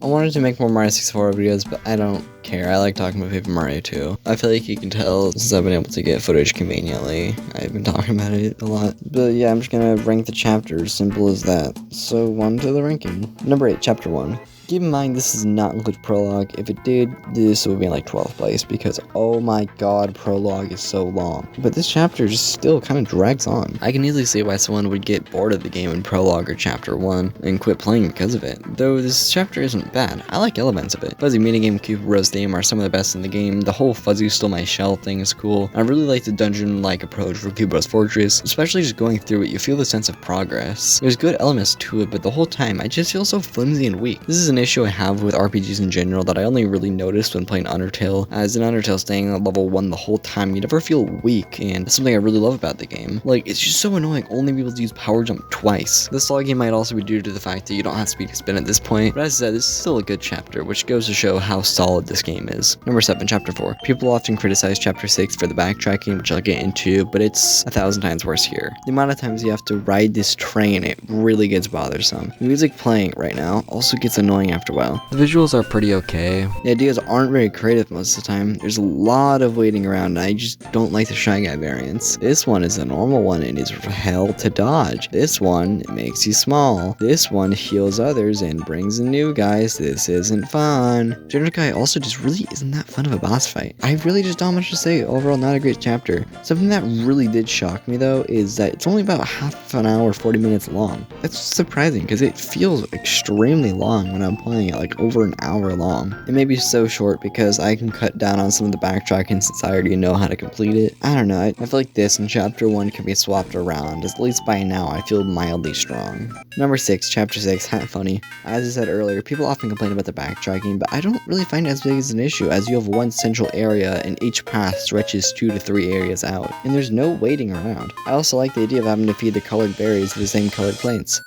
I wanted to make more Mario 64 videos, but I don't care. I like talking about Paper Mario too. I feel like you can tell since I've been able to get footage conveniently. I've been talking about it a lot. But yeah, I'm just gonna rank the chapters, simple as that. So on to the ranking. Number 8, Chapter 1. Keep in mind, this does not include Prologue. If it did, this would be in like 12th place because, oh my god, Prologue is so long. But this chapter just still kind of drags on. I can easily see why someone would get bored of the game in Prologue or Chapter 1 and quit playing because of it. Though this chapter isn't bad. I like elements of it. Fuzzy minigame, Cube Rose theme are some of the best in the game. The whole Fuzzy Stole My Shell thing is cool. I really like the dungeon-like approach for Cube Rose Fortress. Especially just going through it, you feel the sense of progress. There's good elements to it, but the whole time, I just feel so flimsy and weak. This is an issue I have with RPGs in general that I only really noticed when playing Undertale. As in Undertale, staying at level 1 the whole time, you never feel weak, and that's something I really love about the game. Like, it's just so annoying only being able to use power jump twice. This logging might also be due to the fact that you don't have speed to spin at this point, but as I said, this is still a good chapter, which goes to show how solid this game is. Number 7, Chapter 4. People often criticize Chapter 6 for the backtracking, which I'll get into, but it's 1,000 times worse here. The amount of times you have to ride this train, it really gets bothersome. The music playing right now also gets annoying after a while. The visuals are pretty okay. The ideas aren't very creative most of the time. There's a lot of waiting around, and I just don't like the Shy Guy variants. This one is a normal one and is hell to dodge. This one makes you small. This one heals others and brings in new guys. This isn't fun. General Guy also just really isn't that fun of a boss fight. I really just don't have much to say. Overall, not a great chapter. Something that really did shock me though is that it's only about half an hour, 40 minutes long. That's surprising because it feels extremely long when I'm playing it, like over an hour long. It may be so short because I can cut down on some of the backtracking since I already know how to complete it. I don't know, I feel like this and Chapter 1 can be swapped around, at least by now I feel mildly strong. Number 6, Chapter 6, funny. As I said earlier, people often complain about the backtracking, but I don't really find it as big as an issue as you have one central area and each path stretches 2 to 3 areas out, and there's no waiting around. I also like the idea of having to feed the colored berries to the same colored plants.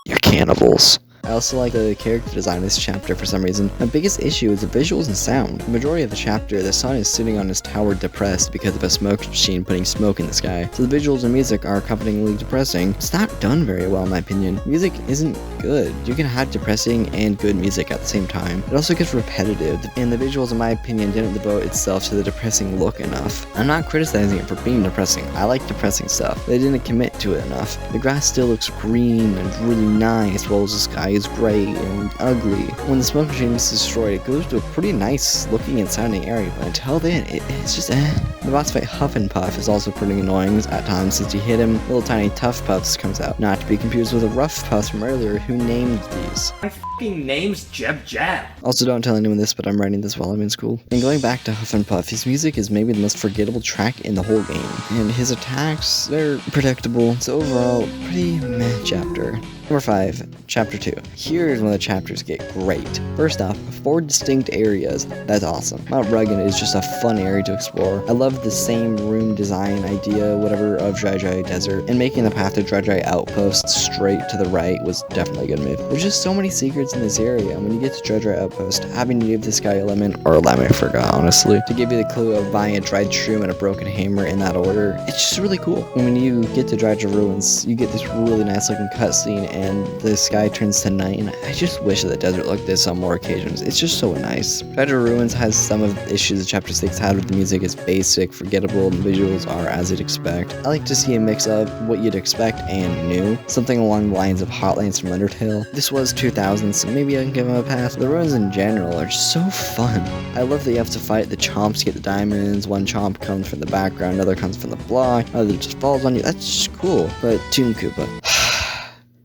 You're cannibals. I also like the character design of this chapter for some reason. My biggest issue is the visuals and sound. The majority of the chapter, the sun is sitting on his tower depressed because of a smoke machine putting smoke in the sky. So the visuals and music are accompanyingly depressing. It's not done very well in my opinion. Music isn't good. You can have depressing and good music at the same time. It also gets repetitive, and the visuals in my opinion didn't devote itself to the depressing look enough. I'm not criticizing it for being depressing. I like depressing stuff. They didn't commit to it enough. The grass still looks green and really nice, while the sky is gray and ugly. When the smoke machine is destroyed, it goes to a pretty nice looking and sounding area, but until then, it's just The boss fight Huff and Puff is also pretty annoying at times since you hit him, little tiny tough puffs comes out. Not to be confused with the rough puffs from earlier who named these. My f***ing name's Jeb Jab. Also, don't tell anyone this, but I'm writing this while I'm in school. And going back to Huff and Puff, his music is maybe the most forgettable track in the whole game. And his attacks, they're predictable. So overall, pretty meh chapter. Number 5, Chapter 2. Here's when the chapters get great. First off, 4 distinct areas. That's awesome. Mount Rugged is just a fun area to explore. I love the same room design idea, whatever, of Dry Dry Desert, and making the path to Dry Dry Outpost straight to the right was definitely a good move. There's just so many secrets in this area, and when you get to Dry Dry Outpost, having to give this guy a lemon, or a lemon I forgot honestly, to give you the clue of buying a dried shroom and a broken hammer in that order, it's just really cool. And when you get to Dry Dry Ruins, you get this really nice looking cutscene, and the sky turns to night, and I just wish that the desert looked this on more occasions. It's just so nice. Treasure Ruins has some of the issues that Chapter 6 had with the music. It's basic, forgettable, and visuals are as you'd expect. I like to see a mix of what you'd expect and new, something along the lines of Hotlands from Undertale. This was 2000, so maybe I can give them a pass. The ruins in general are just so fun. I love that you have to fight the chomps to get the diamonds. One chomp comes from the background, another comes from the block, another just falls on you. That's just cool. But Toon Koopa.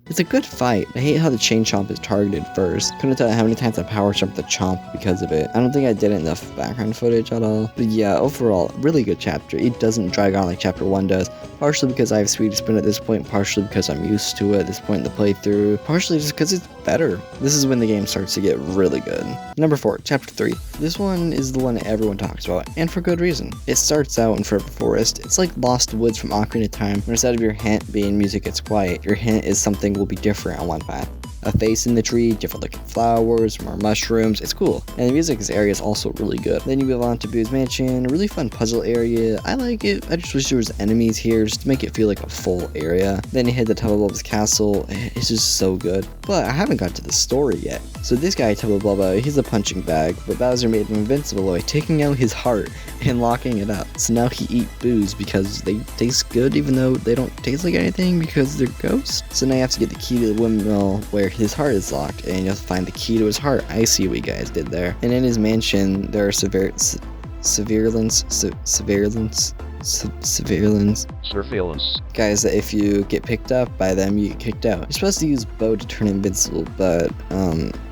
It's a good fight. I hate how the chain chomp is targeted first. Couldn't tell you how many times I power jumped the chomp because of it. I don't think I did enough background footage at all. But yeah, overall, really good chapter. It doesn't drag on like Chapter 1 does. Partially because I have speed to spin at this point, partially because I'm used to it at this point in the playthrough, partially just because it's better. This is when the game starts to get really good. Number 4, Chapter 3. This one is the one everyone talks about, and for good reason. It starts out in Forever Forest. It's like Lost Woods from Ocarina of Time, where instead of your hint being music gets quiet, your hint is something will be different on one path. a face in the tree, different looking flowers, more mushrooms. It's cool. And the music in this area is also really good. Then you move on to Boo's Mansion, a really fun puzzle area. I like it. I just wish there was enemies here just to make it feel like a full area. Then you hit the Tubba's castle. It's just so good. But I haven't got to the story yet. So this guy, Tubba, he's a punching bag, but Bowser made him invincible by taking out his heart and locking it up. So now he eats boos because they taste good even though they don't taste like anything because they're ghosts. So now you have to get the key to the windmill where his heart is locked, and you have to find the key to his heart. I see what you guys did there. And in his mansion, there are surveillance. Guys that if you get picked up by them, you get kicked out. You're supposed to use bow to turn invincible, but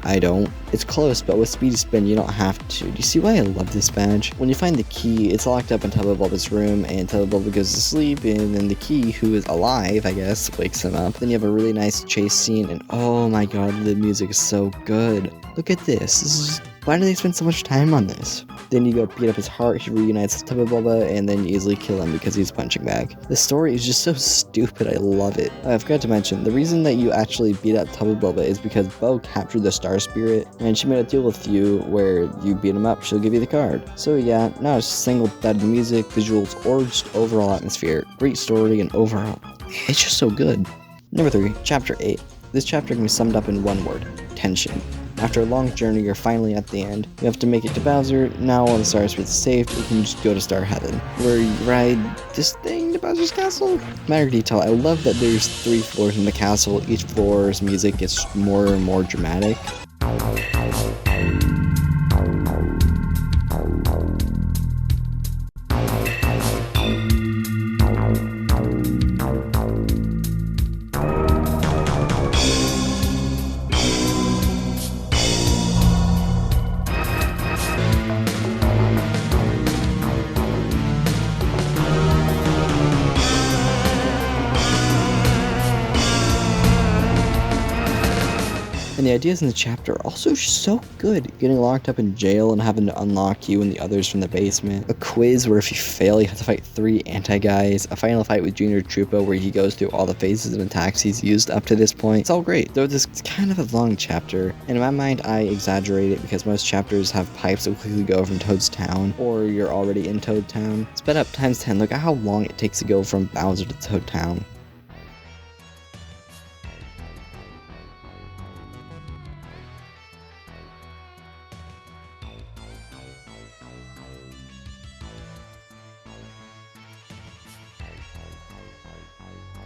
I don't. It's close, but with speedy spin, you don't have to. Do you see why I love this badge? When you find the key, it's locked up in Tubba's room, and Tubba goes to sleep, and then the key, who is alive, I guess, wakes him up. Then you have a really nice chase scene, and oh my god, the music is so good. Look at this. Why do they spend so much time on this? Then you go beat up his heart, he reunites with Tubba, and then you easily kill him because he's a punching bag. The story is just so stupid, I love it. I forgot to mention, the reason that you actually beat up Tubba is because Bo captured the Star Spirit, and she made a deal with you where you beat him up, she'll give you the card. So yeah, not a single bad music, visuals, or just overall atmosphere. Great story, and overall, it's just so good. Number 3, Chapter 8. This chapter can be summed up in one word: tension. After a long journey, you're finally at the end. You have to make it to Bowser. Now all the Star Spirits are saved, you can just go to Star Heaven, where you ride this thing to Bowser's castle. Matter of detail, I love that there's 3 floors in the castle. Each floor's music gets more and more dramatic. And the ideas in the chapter are also so good. Getting locked up in jail and having to unlock you and the others from the basement. A quiz where if you fail, you have to fight 3 anti-guys. A final fight with Junior Troopa where he goes through all the phases and attacks he's used up to this point. It's all great. Though this is kind of a long chapter. And in my mind, I exaggerate it because most chapters have pipes that quickly go from Toad's Town, or you're already in Toad Town. Sped up times 10. Look at how long it takes to go from Bowser to Toad Town.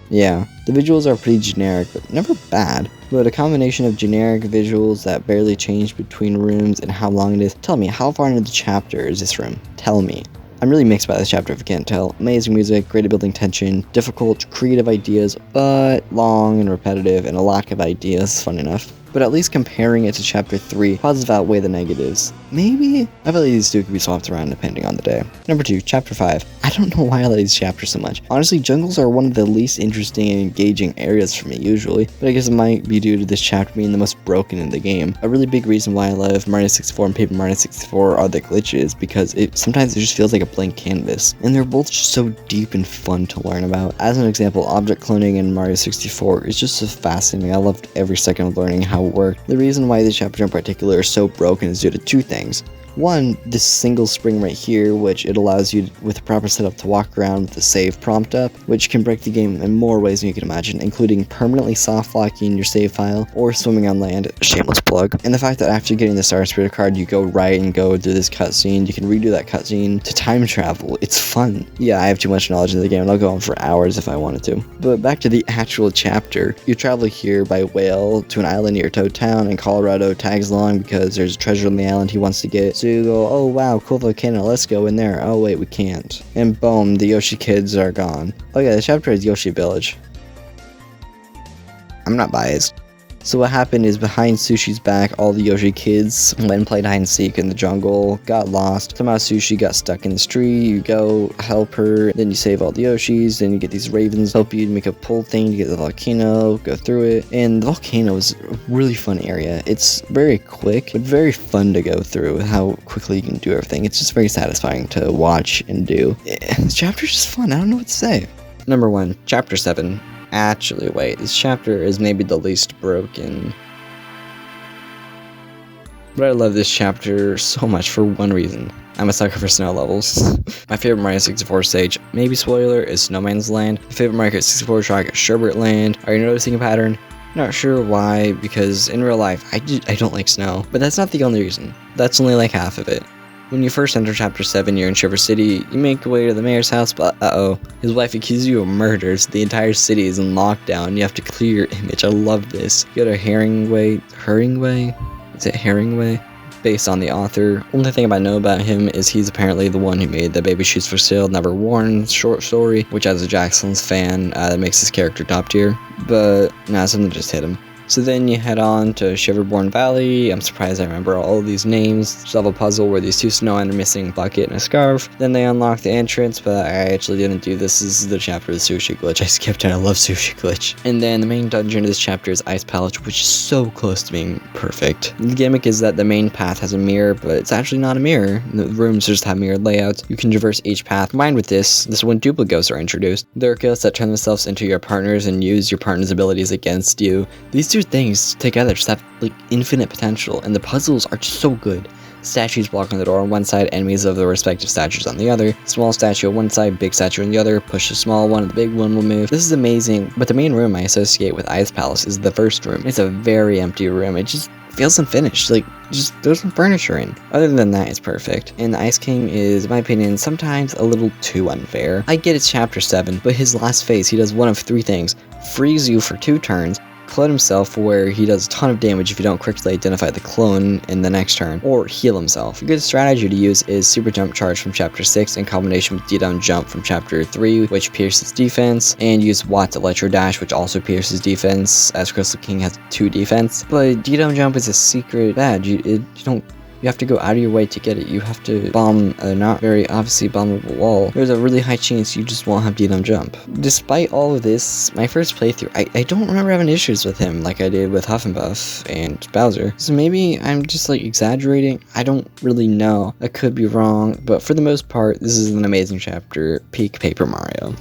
Yeah, the visuals are pretty generic, but never bad. But a combination of generic visuals that barely change between rooms and how long it is. Tell me, how far into the chapter is this room? Tell me. I'm really mixed by this chapter if you can't tell. Amazing music, great at building tension, difficult, creative ideas, but long and repetitive, and a lack of ideas, fun enough. But at least comparing it to chapter 3, positives outweigh the negatives. Maybe? I feel like these two could be swapped around depending on the day. Number 2, chapter 5. I don't know why I like these chapters so much. Honestly, jungles are one of the least interesting and engaging areas for me usually, but I guess it might be due to this chapter being the most broken in the game. A really big reason why I love Mario 64 and Paper Mario 64 are the glitches, because sometimes it just feels like a blank canvas, and they're both just so deep and fun to learn about. As an example, object cloning in Mario 64 is just so fascinating. I loved every second of learning how it worked. The reason why this chapter in particular is so broken is due to 2 things. One, this single spring right here, which it allows you, with a proper setup, to walk around with the save prompt up, which can break the game in more ways than you can imagine, including permanently soft locking your save file or swimming on land, shameless plug. And the fact that after getting the Star Spirit card, you go right and go do this cutscene, you can redo that cutscene to time travel. It's fun. Yeah, I have too much knowledge in the game, and I'll go on for hours if I wanted to. But back to the actual chapter. You travel here by whale to an island near Toad Town, and Colorado tags along because there's a treasure on the island he wants to get. So you go, oh wow, cool volcano, let's go in there. Oh wait, we can't. And boom, the Yoshi kids are gone. Oh yeah, the chapter is Yoshi Village. I'm not biased. So what happened is, behind Sushi's back, all the Yoshi kids went and played hide and seek in the jungle, got lost. Somehow Sushi got stuck in this tree. You go help her, then you save all the Yoshis, then you get these ravens help you make a pull thing to get the volcano, go through it. And the volcano is a really fun area. It's very quick, but very fun to go through, how quickly you can do everything. It's just very satisfying to watch and do. The chapter's just fun, I don't know what to say. Number 1, chapter 7. Actually, wait, this chapter is maybe the least broken. But I love this chapter so much for one reason. I'm a sucker for snow levels. My favorite Mario 64 stage, maybe spoiler, is Snowman's Land. My favorite Mario 64 track is Sherbert Land. Are you noticing a pattern? Not sure why, because in real life, I don't like snow. But that's not the only reason. That's only like half of it. When you first enter Chapter 7, you're in Shiver City, you make your way to the mayor's house, but his wife accuses you of murder, so the entire city is in lockdown. You have to clear your image. I love this. You go to Herringway? Is it Herringway? Based on the author. Only thing I know about him is he's apparently the one who made the Baby Shoes for Sale, Never Worn short story, which as a Jackson's fan, that makes his character top tier. But, nah, something just hit him. So then you head on to Shiverborn Valley. I'm surprised I remember all of these names. Solve a puzzle where these two snowmen are missing a bucket and a scarf. Then they unlock the entrance, but I actually didn't do this. This is the chapter of the sushi glitch. I skipped it. I love sushi glitch. And then the main dungeon of this chapter is Ice Palace, which is so close to being perfect. The gimmick is that the main path has a mirror, but it's actually not a mirror. The rooms just have mirrored layouts. You can traverse each path. Combined with this is when duplicate ghosts are introduced. There are ghosts that turn themselves into your partners and use your partner's abilities against you. These two things together just have like infinite potential, and the puzzles are just so good. Statues blocking the door on one side, enemies of the respective statues on the other. Small statue on one side, big statue on the other. Push the small one, the big one will move. This is amazing, but the main room I associate with Ice Palace is the first room. It's a very empty room. It just feels unfinished, like just throw some furniture in. Other than that, it's perfect. And the Ice King is, in my opinion, sometimes a little too unfair. I get it's chapter 7, but his last phase, he does one of 3 things. Freeze you for 2 turns, clone himself where he does a ton of damage if you don't quickly identify the clone in the next turn, or heal himself. A good strategy to use is Super Jump Charge from Chapter 6 in combination with D-Down Jump from Chapter 3, which pierces defense, and use Watt's Electro Dash, which also pierces defense, as Crystal King has 2 defense. But D-Down Jump is a secret badge. You have to go out of your way to get it. You have to bomb a not very obviously bombable wall. There's a really high chance you just won't have D-Down Jump. Despite all of this, my first playthrough, I don't remember having issues with him like I did with Huff and Buff and Bowser. So maybe I'm just like exaggerating. I don't really know. I could be wrong, but for the most part, this is an amazing chapter. Peak Paper Mario.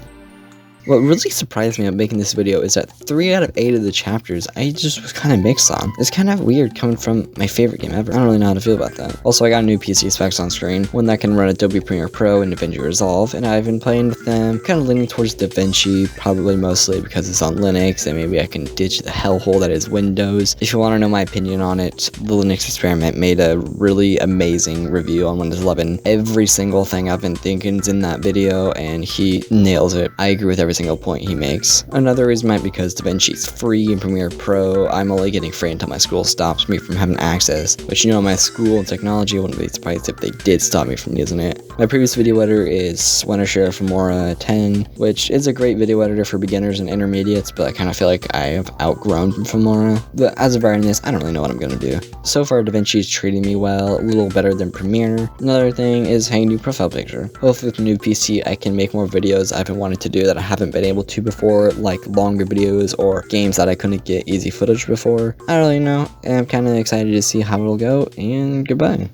What really surprised me about making this video is that 3 out of 8 of the chapters I just was kind of mixed on. It's kind of weird coming from my favorite game ever. I don't really know how to feel about that. Also, I got new PC specs on screen, one that can run Adobe Premiere Pro and DaVinci Resolve, and I've been playing with them, kind of leaning towards DaVinci, probably mostly because it's on Linux, and maybe I can ditch the hellhole that is Windows. If you want to know my opinion on it, the Linux Experiment made a really amazing review on Windows 11. Every single thing I've been thinking is in that video, and he nails it. I agree with every single point he makes. Another reason might be because DaVinci's free in Premiere Pro. I'm only getting free until my school stops me from having access, which you know, my school and technology, I wouldn't be surprised if they did stop me from using it. My previous video editor is Wintershare Filmora 10, which is a great video editor for beginners and intermediates, but I kind of feel like I have outgrown Filmora. But as of writing this, I don't really know what I'm going to do. So far, DaVinci is treating me well, a little better than Premiere. Another thing is having a new profile picture. Hopefully with the new PC, I can make more videos I've been wanting to do that I haven't been able to before, like longer videos or games that I couldn't get easy footage before. I don't really know, and I'm kind of excited to see how it'll go, and goodbye.